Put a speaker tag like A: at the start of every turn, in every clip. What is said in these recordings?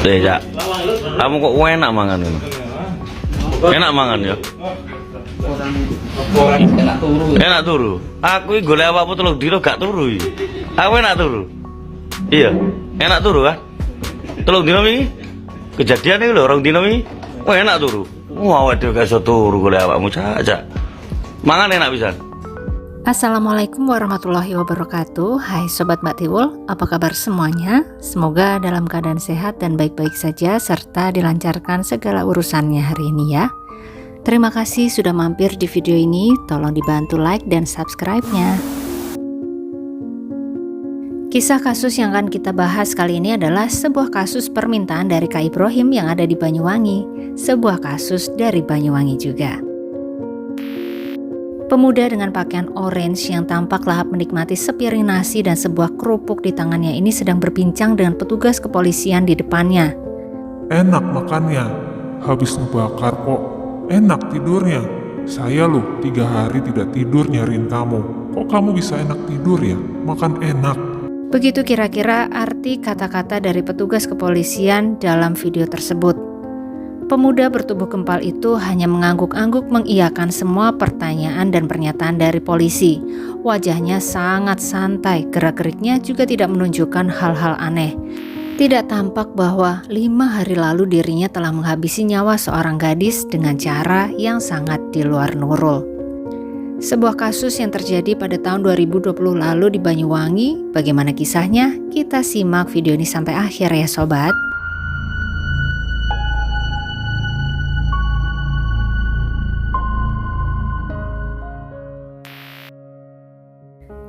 A: Ya, kamu kok enak mangan ini? Enak mangan ya?
B: Enak turu.
A: Enak turu. Aku iki golek apa telung dino gak turu iki. Aku enak turu. Iya, enak turu kan? Telung dino iki kejadian iki lho, rong dino iki. Oh enak turu. Wah, awake dhewe gak iso turu golek awakmu cak. Mangan enak pisan.
C: Assalamualaikum warahmatullahi wabarakatuh. Hai Sobat Mbak Tiwul, apa kabar semuanya? Semoga dalam keadaan sehat dan baik-baik saja serta dilancarkan segala urusannya hari ini ya. Terima kasih sudah mampir di video ini, tolong dibantu like dan subscribe-nya. Kisah kasus yang akan kita bahas kali ini adalah sebuah kasus permintaan dari Kak Ibrahim yang ada di Banyuwangi. Sebuah kasus dari Banyuwangi juga. Pemuda dengan pakaian orange yang tampak lahap menikmati sepiring nasi dan sebuah kerupuk di tangannya ini sedang berbincang dengan petugas kepolisian di depannya.
D: Enak makannya, habis ngebakar kok. Enak tidurnya. Saya loh 3 hari tidak tidur nyariin kamu. Kok kamu bisa enak tidur ya? Makan enak.
C: Begitu kira-kira arti kata-kata dari petugas kepolisian dalam video tersebut. Pemuda bertubuh kempal itu hanya mengangguk-angguk mengiyakan semua pertanyaan dan pernyataan dari polisi. Wajahnya sangat santai, gerak-geriknya juga tidak menunjukkan hal-hal aneh. Tidak tampak bahwa 5 hari lalu dirinya telah menghabisi nyawa seorang gadis dengan cara yang sangat di luar nurul. Sebuah kasus yang terjadi pada tahun 2020 lalu di Banyuwangi. Bagaimana kisahnya? Kita simak video ini sampai akhir ya sobat.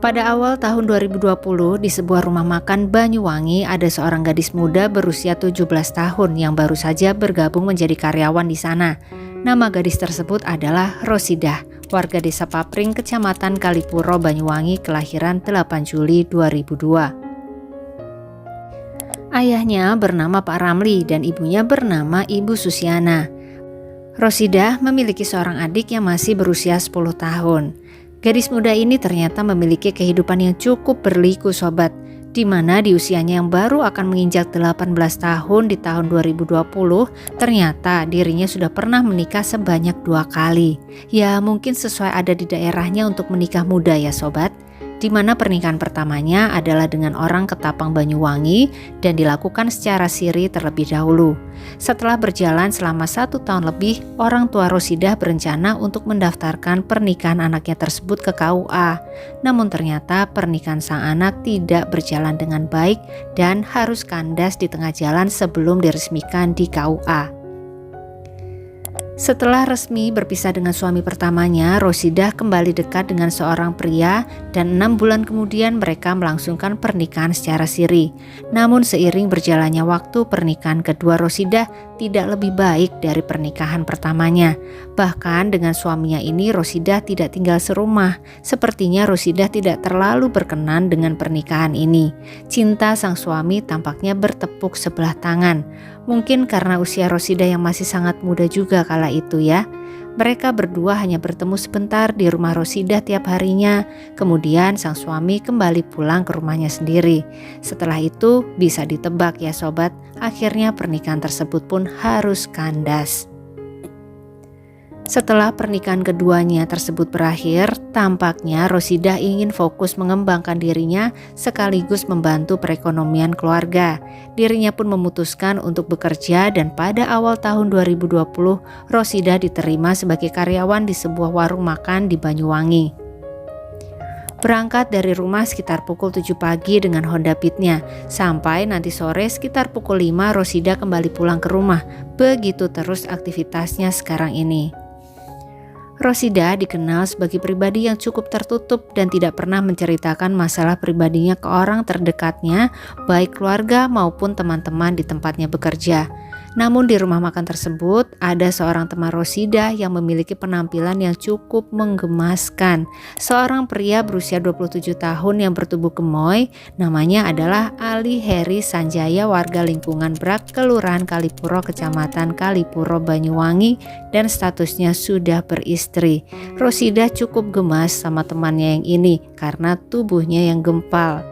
C: Pada awal tahun 2020 di sebuah rumah makan Banyuwangi ada seorang gadis muda berusia 17 tahun yang baru saja bergabung menjadi karyawan di sana. Nama gadis tersebut adalah Rosidah, warga desa Papring, kecamatan Kalipuro, Banyuwangi, kelahiran 8 Juli 2002. Ayahnya bernama Pak Ramli dan ibunya bernama Ibu Susiana. Rosidah memiliki seorang adik yang masih berusia 10 tahun. Gadis muda ini ternyata memiliki kehidupan yang cukup berliku sobat, di mana di usianya yang baru akan menginjak 18 tahun di tahun 2020, ternyata dirinya sudah pernah menikah sebanyak 2 kali. Ya mungkin sesuai ada di daerahnya untuk menikah muda ya sobat, di mana pernikahan pertamanya adalah dengan orang Ketapang Banyuwangi dan dilakukan secara siri terlebih dahulu. Setelah berjalan selama 1 tahun lebih, orang tua Rosidah berencana untuk mendaftarkan pernikahan anaknya tersebut ke KUA. Namun ternyata pernikahan sang anak tidak berjalan dengan baik dan harus kandas di tengah jalan sebelum diresmikan di KUA. Setelah resmi berpisah dengan suami pertamanya, Rosidah kembali dekat dengan seorang pria dan 6 bulan kemudian mereka melangsungkan pernikahan secara siri. Namun seiring berjalannya waktu, pernikahan kedua Rosidah tidak lebih baik dari pernikahan pertamanya. Bahkan dengan suaminya ini Rosidah tidak tinggal serumah. Sepertinya Rosidah tidak terlalu berkenan dengan pernikahan ini. Cinta sang suami tampaknya bertepuk sebelah tangan. Mungkin karena usia Rosidah yang masih sangat muda juga kala itu ya. Mereka berdua hanya bertemu sebentar di rumah Rosidah tiap harinya. Kemudian sang suami kembali pulang ke rumahnya sendiri. Setelah itu bisa ditebak ya sobat, akhirnya pernikahan tersebut pun harus kandas. Setelah pernikahan keduanya tersebut berakhir, tampaknya Rosidah ingin fokus mengembangkan dirinya sekaligus membantu perekonomian keluarga. Dirinya pun memutuskan untuk bekerja dan pada awal tahun 2020 Rosidah diterima sebagai karyawan di sebuah warung makan di Banyuwangi. Berangkat dari rumah sekitar pukul 7 pagi dengan Honda Beat-nya. Sampai nanti sore sekitar pukul 5 Rosidah kembali pulang ke rumah. Begitu terus aktivitasnya sekarang ini. Rosidah dikenal sebagai pribadi yang cukup tertutup dan tidak pernah menceritakan masalah pribadinya ke orang terdekatnya, baik keluarga maupun teman-teman di tempatnya bekerja. Namun di rumah makan tersebut ada seorang teman Rosidah yang memiliki penampilan yang cukup menggemaskan. Seorang pria berusia 27 tahun yang bertubuh gemoy, namanya adalah Ali Heri Sanjaya, warga lingkungan Brak, Kelurahan Kalipuro, Kecamatan Kalipuro, Banyuwangi, dan statusnya sudah beristri. Rosidah cukup gemas sama temannya yang ini karena tubuhnya yang gempal.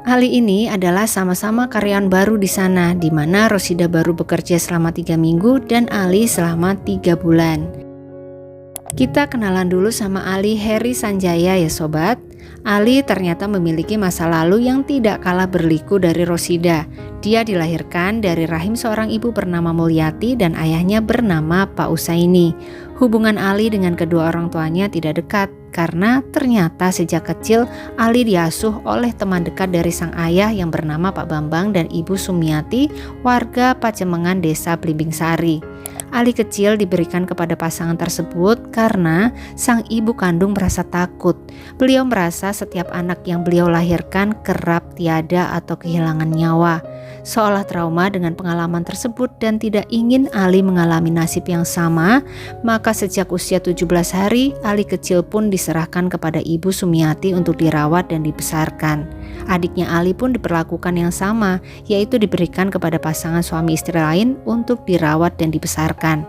C: Ali ini adalah sama-sama karyawan baru di sana, di mana Rosida baru bekerja selama 3 minggu dan Ali selama 3 bulan. Kita kenalan dulu sama Ali Heri Sanjaya ya sobat. Ali ternyata memiliki masa lalu yang tidak kalah berliku dari Rosida. Dia dilahirkan dari rahim seorang ibu bernama Mulyati dan ayahnya bernama Pak Usaini. Hubungan Ali dengan kedua orang tuanya tidak dekat karena ternyata sejak kecil Ali diasuh oleh teman dekat dari sang ayah yang bernama Pak Bambang dan Ibu Sumiati, warga Pacemengan Desa Blimbing Sari. Ali kecil diberikan kepada pasangan tersebut karena sang ibu kandung merasa takut. Beliau merasa setiap anak yang beliau lahirkan kerap tiada atau kehilangan nyawa. Seolah trauma dengan pengalaman tersebut dan tidak ingin Ali mengalami nasib yang sama, maka sejak usia 17 hari, Ali kecil pun diserahkan kepada Ibu Sumiati untuk dirawat dan dibesarkan. Adiknya Ali pun diperlakukan yang sama, yaitu diberikan kepada pasangan suami istri lain untuk dirawat dan dibesarkan.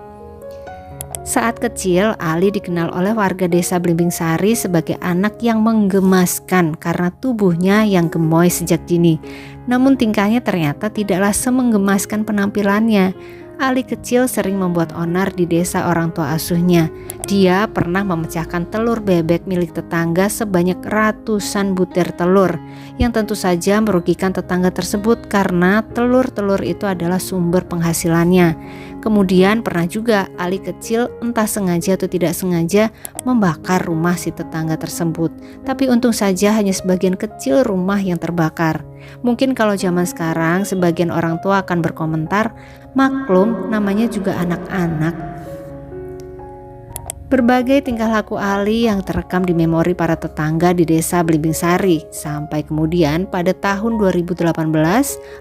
C: Saat kecil, Ali dikenal oleh warga desa Blimbing Sari sebagai anak yang menggemaskan karena tubuhnya yang gemoy sejak dini. Namun tingkahnya ternyata tidaklah semenggemaskan penampilannya. Ali kecil sering membuat onar di desa orang tua asuhnya. Dia pernah memecahkan telur bebek milik tetangga sebanyak ratusan butir telur, yang tentu saja merugikan tetangga tersebut karena telur-telur itu adalah sumber penghasilannya. Kemudian pernah juga Ali kecil entah sengaja atau tidak sengaja membakar rumah si tetangga tersebut. Tapi untung saja hanya sebagian kecil rumah yang terbakar. Mungkin kalau zaman sekarang sebagian orang tua akan berkomentar, maklum namanya juga anak-anak. Berbagai tingkah laku Ali yang terekam di memori para tetangga di desa Blimbing Sari. Sampai kemudian pada tahun 2018,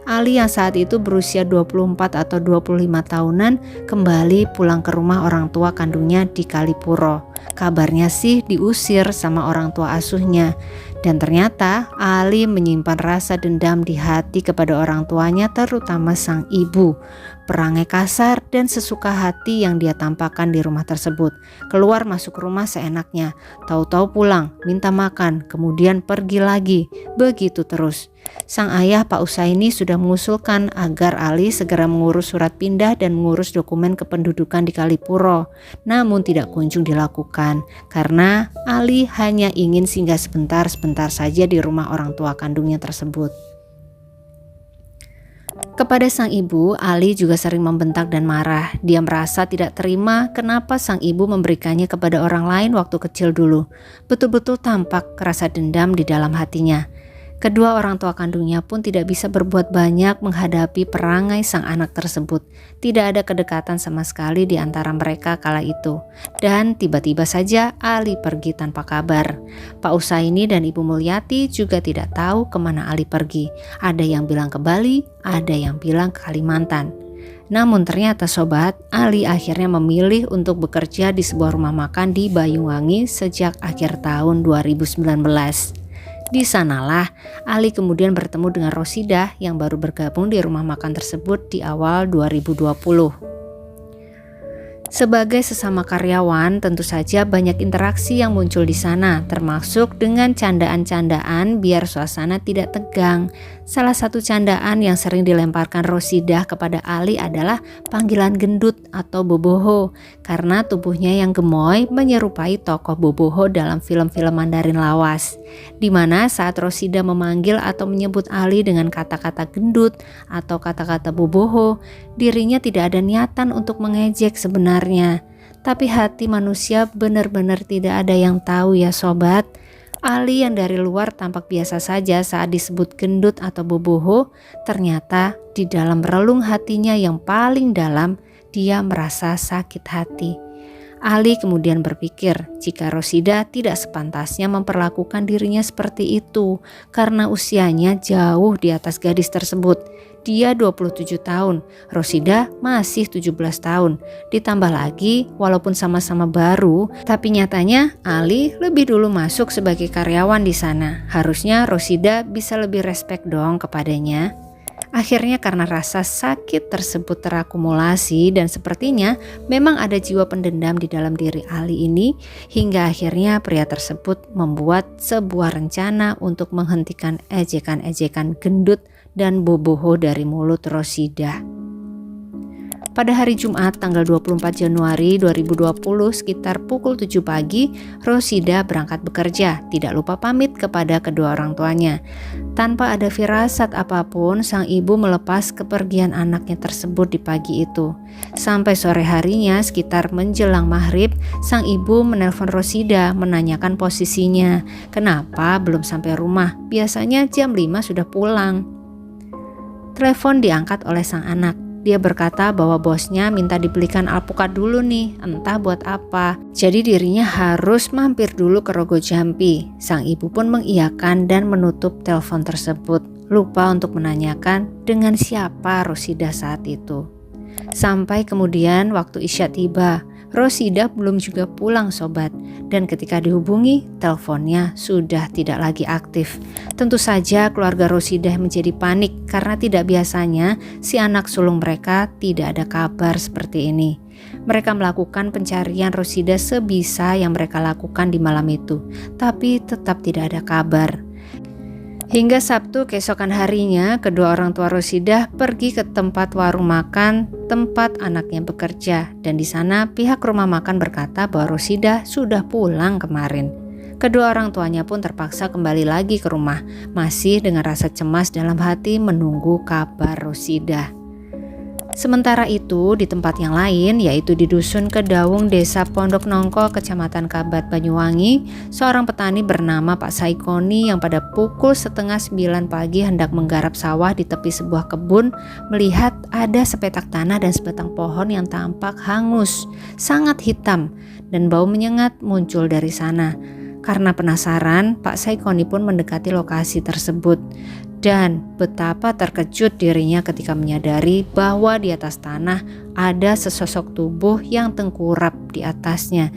C: Ali yang saat itu berusia 24 atau 25 tahunan kembali pulang ke rumah orang tua kandungnya di Kalipuro. Kabarnya sih diusir sama orang tua asuhnya. Dan ternyata Ali menyimpan rasa dendam di hati kepada orang tuanya, terutama sang ibu. Perangai kasar dan sesuka hati yang dia tampakkan di rumah tersebut. Keluar masuk rumah seenaknya, tahu-tahu pulang, minta makan, kemudian pergi lagi. Begitu terus. Sang ayah Pak Usaini sudah mengusulkan agar Ali segera mengurus surat pindah dan mengurus dokumen kependudukan di Kalipuro. Namun tidak kunjung dilakukan karena Ali hanya ingin singgah sebentar saja di rumah orang tua kandungnya tersebut. Kepada sang ibu, Ali juga sering membentak dan marah. Dia merasa tidak terima kenapa sang ibu memberikannya kepada orang lain waktu kecil dulu. Betul-betul tampak rasa dendam di dalam hatinya. Kedua orang tua kandungnya pun tidak bisa berbuat banyak menghadapi perangai sang anak tersebut. Tidak ada kedekatan sama sekali di antara mereka kala itu. Dan tiba-tiba saja Ali pergi tanpa kabar. Pak Usaini dan Ibu Mulyati juga tidak tahu kemana Ali pergi. Ada yang bilang ke Bali, ada yang bilang ke Kalimantan. Namun ternyata sobat, Ali akhirnya memilih untuk bekerja di sebuah rumah makan di Banyuwangi sejak akhir tahun 2019. Di sanalah Ali kemudian bertemu dengan Rosida yang baru bergabung di rumah makan tersebut di awal 2020. Sebagai sesama karyawan, tentu saja banyak interaksi yang muncul di sana, termasuk dengan candaan-candaan biar suasana tidak tegang. Salah satu candaan yang sering dilemparkan Rosidah kepada Ali adalah panggilan gendut atau boboho, karena tubuhnya yang gemoy menyerupai tokoh boboho dalam film-film Mandarin lawas. Di mana saat Rosidah memanggil atau menyebut Ali dengan kata-kata gendut atau kata-kata boboho, dirinya tidak ada niatan untuk mengejek sebenarnya. Tapi hati manusia benar-benar tidak ada yang tahu ya sobat. Ali yang dari luar tampak biasa saja saat disebut gendut atau boboho, ternyata di dalam relung hatinya yang paling dalam dia merasa sakit hati. Ali kemudian berpikir jika Rosida tidak sepantasnya memperlakukan dirinya seperti itu karena usianya jauh di atas gadis tersebut. Dia 27 tahun, Rosida masih 17 tahun. Ditambah lagi, walaupun sama-sama baru, tapi nyatanya Ali lebih dulu masuk sebagai karyawan di sana. Harusnya Rosida bisa lebih respect dong kepadanya. Akhirnya karena rasa sakit tersebut terakumulasi dan sepertinya memang ada jiwa pendendam di dalam diri Ali ini, hingga akhirnya pria tersebut membuat sebuah rencana untuk menghentikan ejekan-ejekan gendut dan boboho dari mulut Rosidah. Pada hari Jumat tanggal 24 Januari 2020 sekitar pukul 7 pagi, Rosidah berangkat bekerja, tidak lupa pamit kepada kedua orang tuanya. Tanpa ada firasat apapun, sang ibu melepas kepergian anaknya tersebut di pagi itu. Sampai sore harinya sekitar menjelang maghrib, sang ibu menelpon Rosidah menanyakan posisinya. Kenapa belum sampai rumah? Biasanya jam 5 sudah pulang. Telepon diangkat oleh sang anak. Dia berkata bahwa bosnya minta dibelikan alpukat dulu nih, entah buat apa. Jadi dirinya harus mampir dulu ke Rogo Jampi. Sang ibu pun mengiyakan dan menutup telepon tersebut. Lupa untuk menanyakan dengan siapa Rosidah saat itu. Sampai kemudian waktu Isya tiba, Rosidah belum juga pulang sobat. Dan ketika dihubungi, teleponnya sudah tidak lagi aktif. Tentu saja keluarga Rosidah menjadi panik karena tidak biasanya si anak sulung mereka tidak ada kabar seperti ini. Mereka melakukan pencarian Rosidah sebisa yang mereka lakukan di malam itu, tapi tetap tidak ada kabar. Hingga Sabtu keesokan harinya, kedua orang tua Rosidah pergi ke tempat warung makan tempat anaknya bekerja, dan di sana pihak rumah makan berkata bahwa Rosidah sudah pulang kemarin. Kedua orang tuanya pun terpaksa kembali lagi ke rumah, masih dengan rasa cemas dalam hati menunggu kabar Rosidah. Sementara itu di tempat yang lain, yaitu di Dusun Kedaung, Desa Pondok Nongko, Kecamatan Kabat, Banyuwangi, seorang petani bernama Pak Saikoni yang pada pukul 8:30 pagi hendak menggarap sawah di tepi sebuah kebun, melihat ada sepetak tanah dan sebatang pohon yang tampak hangus, sangat hitam, dan bau menyengat muncul dari sana. Karena penasaran, Pak Saikoni pun mendekati lokasi tersebut. Dan betapa terkejut dirinya ketika menyadari bahwa di atas tanah ada sesosok tubuh yang tengkurap di atasnya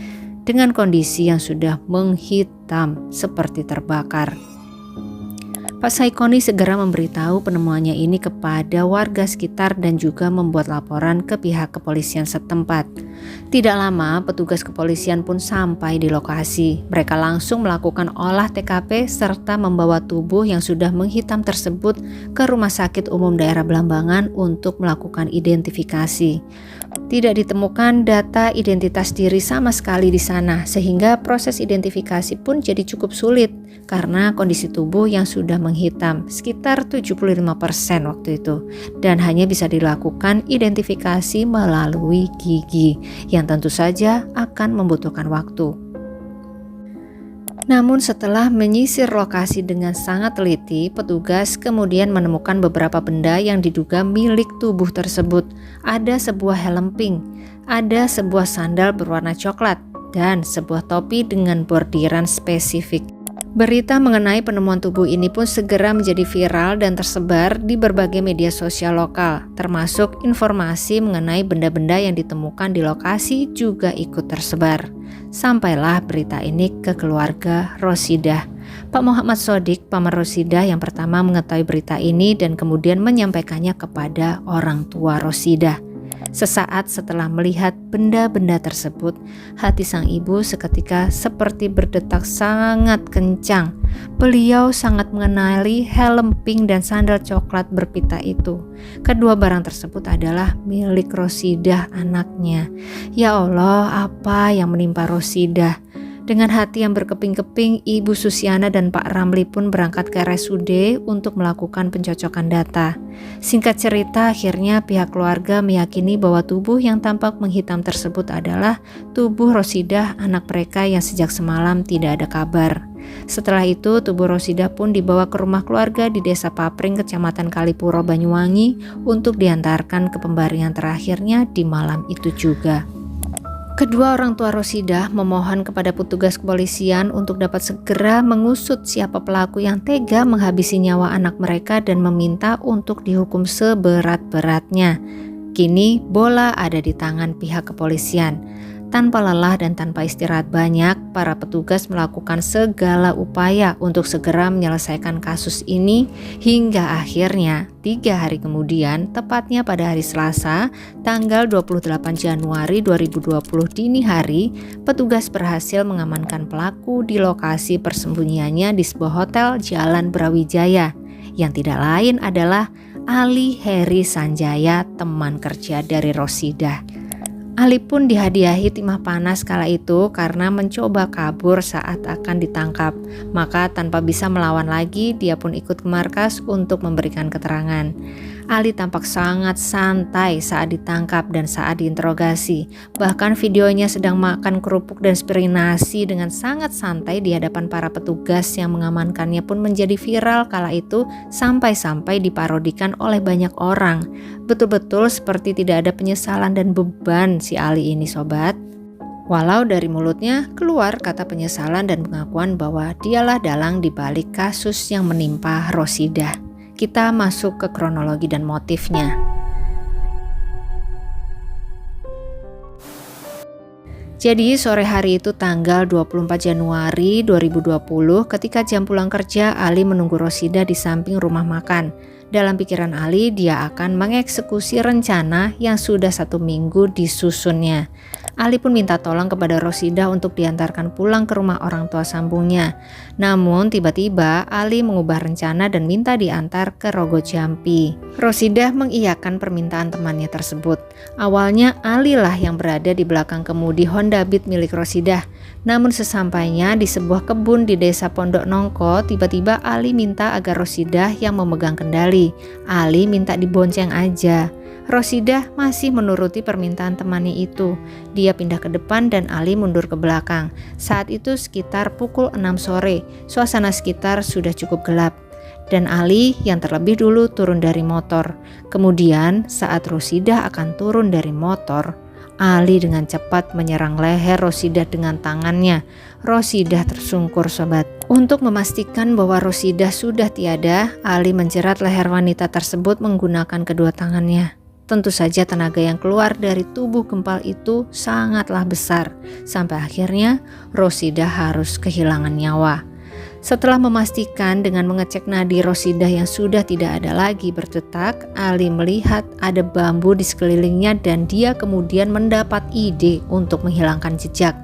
C: dengan kondisi yang sudah menghitam seperti terbakar. Pak Saikoni segera memberitahu penemuannya ini kepada warga sekitar dan juga membuat laporan ke pihak kepolisian setempat. Tidak lama petugas kepolisian pun sampai di lokasi. Mereka langsung melakukan olah TKP serta membawa tubuh yang sudah menghitam tersebut ke Rumah Sakit Umum Daerah Belambangan untuk melakukan identifikasi. Tidak ditemukan data identitas diri sama sekali di sana, sehingga proses identifikasi pun jadi cukup sulit karena kondisi tubuh yang sudah menghitam sekitar 75% waktu itu, dan hanya bisa dilakukan identifikasi melalui gigi yang tentu saja akan membutuhkan waktu. Namun setelah menyisir lokasi dengan sangat teliti, petugas kemudian menemukan beberapa benda yang diduga milik tubuh tersebut. Ada sebuah helm pink, ada sebuah sandal berwarna coklat, dan sebuah topi dengan bordiran spesifik. Berita mengenai penemuan tubuh ini pun segera menjadi viral dan tersebar di berbagai media sosial lokal, termasuk informasi mengenai benda-benda yang ditemukan di lokasi juga ikut tersebar. Sampailah berita ini ke keluarga Rosidah. Pak Muhammad Sodik, paman Rosidah yang pertama mengetahui berita ini dan kemudian menyampaikannya kepada orang tua Rosidah. Sesaat setelah melihat benda-benda tersebut, hati sang ibu seketika seperti berdetak sangat kencang. Beliau sangat mengenali helm pink dan sandal coklat berpita itu. Kedua barang tersebut adalah milik Rosidah, anaknya. Ya Allah, apa yang menimpa Rosidah? Dengan hati yang berkeping-keping, Ibu Susiana dan Pak Ramli pun berangkat ke RSUD untuk melakukan pencocokan data. Singkat cerita, akhirnya pihak keluarga meyakini bahwa tubuh yang tampak menghitam tersebut adalah tubuh Rosidah, anak mereka yang sejak semalam tidak ada kabar. Setelah itu, tubuh Rosidah pun dibawa ke rumah keluarga di Desa Papring, Kecamatan Kalipuro, Banyuwangi untuk diantarkan ke pembaringan terakhirnya di malam itu juga. Kedua orang tua Rosidah memohon kepada petugas kepolisian untuk dapat segera mengusut siapa pelaku yang tega menghabisi nyawa anak mereka dan meminta untuk dihukum seberat-beratnya. Kini bola ada di tangan pihak kepolisian. Tanpa lelah dan tanpa istirahat banyak, para petugas melakukan segala upaya untuk segera menyelesaikan kasus ini hingga akhirnya 3 hari kemudian, tepatnya pada hari Selasa, tanggal 28 Januari 2020 dini hari, petugas berhasil mengamankan pelaku di lokasi persembunyiannya di sebuah hotel Jalan Brawijaya, yang tidak lain adalah Ali Heri Sanjaya, teman kerja dari Rosidah. Ali pun dihadiahi timah panas kala itu karena mencoba kabur saat akan ditangkap. Maka tanpa bisa melawan lagi, dia pun ikut ke markas untuk memberikan keterangan. Ali tampak sangat santai saat ditangkap dan saat diinterogasi. Bahkan videonya sedang makan kerupuk dan sepiring nasi dengan sangat santai di hadapan para petugas yang mengamankannya pun menjadi viral kala itu, sampai-sampai diparodikan oleh banyak orang. Betul-betul seperti tidak ada penyesalan dan beban si Ali ini, sobat. Walau dari mulutnya keluar kata penyesalan dan pengakuan bahwa dialah dalang dibalik kasus yang menimpa Rosidah. Kita masuk ke kronologi dan motifnya. Jadi sore hari itu tanggal 24 Januari 2020, ketika jam pulang kerja, Ali menunggu Rosidah di samping rumah makan. Dalam pikiran Ali, dia akan mengeksekusi rencana yang sudah 1 minggu disusunnya. Ali pun minta tolong kepada Rosidah untuk diantarkan pulang ke rumah orang tua sambungnya. Namun tiba-tiba Ali mengubah rencana dan minta diantar ke Rogo Jampi. Rosidah mengiyakan permintaan temannya tersebut. Awalnya Ali lah yang berada di belakang kemudi Honda Beat milik Rosidah. Namun sesampainya di sebuah kebun di desa Pondok Nongko, tiba-tiba Ali minta agar Rosidah yang memegang kendali. Ali minta dibonceng aja. Rosidah masih menuruti permintaan temannya itu. Dia pindah ke depan dan Ali mundur ke belakang. Saat itu sekitar pukul 6 sore. Suasana sekitar sudah cukup gelap. Dan Ali yang terlebih dulu turun dari motor. Kemudian saat Rosidah akan turun dari motor, Ali dengan cepat menyerang leher Rosidah dengan tangannya. Rosidah tersungkur, sobat. Untuk memastikan bahwa Rosidah sudah tiada, Ali menjerat leher wanita tersebut menggunakan kedua tangannya. Tentu saja tenaga yang keluar dari tubuh gempal itu sangatlah besar, sampai akhirnya Rosidah harus kehilangan nyawa. Setelah memastikan dengan mengecek nadi Rosidah yang sudah tidak ada lagi berdetak, Ali melihat ada bambu di sekelilingnya dan dia kemudian mendapat ide untuk menghilangkan jejak.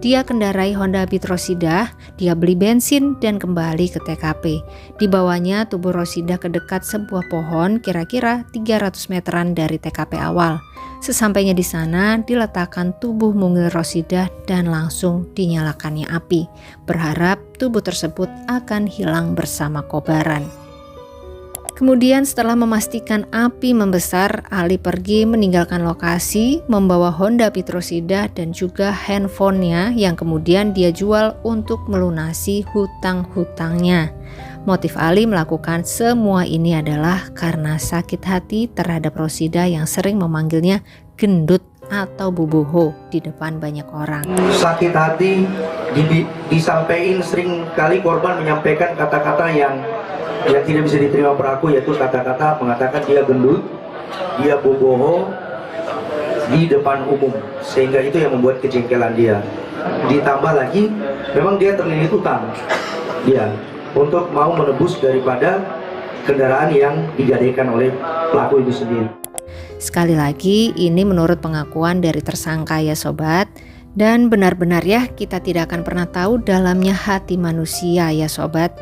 C: Dia kendarai Honda Beat Rosidah, dia beli bensin dan kembali ke TKP. Dibawanya tubuh Rosidah ke dekat sebuah pohon kira-kira 300 meteran dari TKP awal. Sesampainya di sana diletakkan tubuh mungil Rosidah dan langsung dinyalakannya api. Berharap tubuh tersebut akan hilang bersama kobaran. Kemudian setelah memastikan api membesar, Ali pergi meninggalkan lokasi, membawa Honda Beat Rosidah dan juga handphonenya yang kemudian dia jual untuk melunasi hutang-hutangnya. Motif Ali melakukan semua ini adalah karena sakit hati terhadap Rosidah yang sering memanggilnya gendut atau bubuho di depan banyak orang.
B: Sakit hati disampaikan, sering kali korban menyampaikan kata-kata yang tidak bisa diterima pelaku, yaitu kata-kata mengatakan dia gendut, dia boboho di depan umum, sehingga itu yang membuat kejengkelan dia. Ditambah lagi memang dia terlilit utang dia untuk mau menebus daripada kendaraan yang digadaikan oleh pelaku itu sendiri.
C: Sekali lagi ini menurut pengakuan dari tersangka ya sobat, dan benar-benar ya kita tidak akan pernah tahu dalamnya hati manusia ya sobat.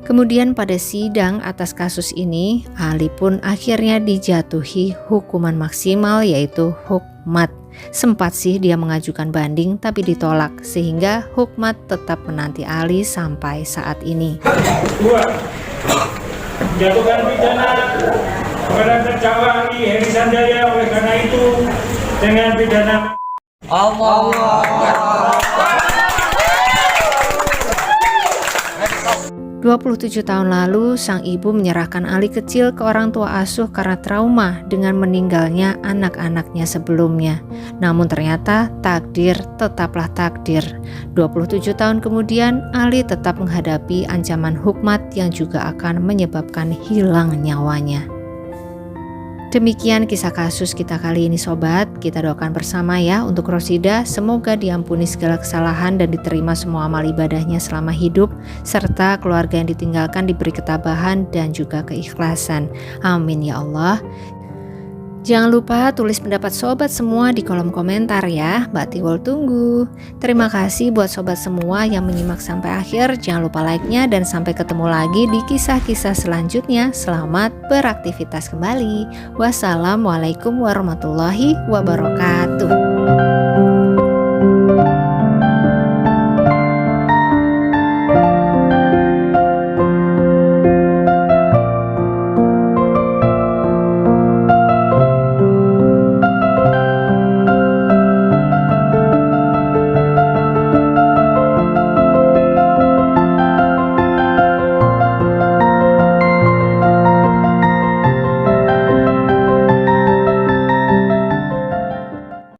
C: Kemudian pada sidang atas kasus ini, Ali pun akhirnya dijatuhi hukuman maksimal yaitu hukmat. Sempat sih dia mengajukan banding tapi ditolak, sehingga hukmat tetap menanti Ali sampai saat ini.
E: 2. Jatuhkan pidana kepada terdakwa Ali Heri Sanjaya oleh karena itu dengan pidana Allah.
C: 27 tahun lalu, sang ibu menyerahkan Ali kecil ke orang tua asuh karena trauma dengan meninggalnya anak-anaknya sebelumnya. Namun ternyata takdir tetaplah takdir. 27 tahun kemudian, Ali tetap menghadapi ancaman hukmat yang juga akan menyebabkan hilang nyawanya. Demikian kisah kasus kita kali ini sobat. Kita doakan bersama ya untuk Rosidah, semoga diampuni segala kesalahan dan diterima semua amal ibadahnya selama hidup, serta keluarga yang ditinggalkan diberi ketabahan dan juga keikhlasan. Amin ya Allah. Jangan lupa tulis pendapat sobat semua di kolom komentar ya, Mbak Tiwul tunggu. Terima kasih buat sobat semua yang menyimak sampai akhir. Jangan lupa like-nya dan sampai ketemu lagi di kisah-kisah selanjutnya. Selamat beraktivitas kembali. Wassalamualaikum warahmatullahi wabarakatuh.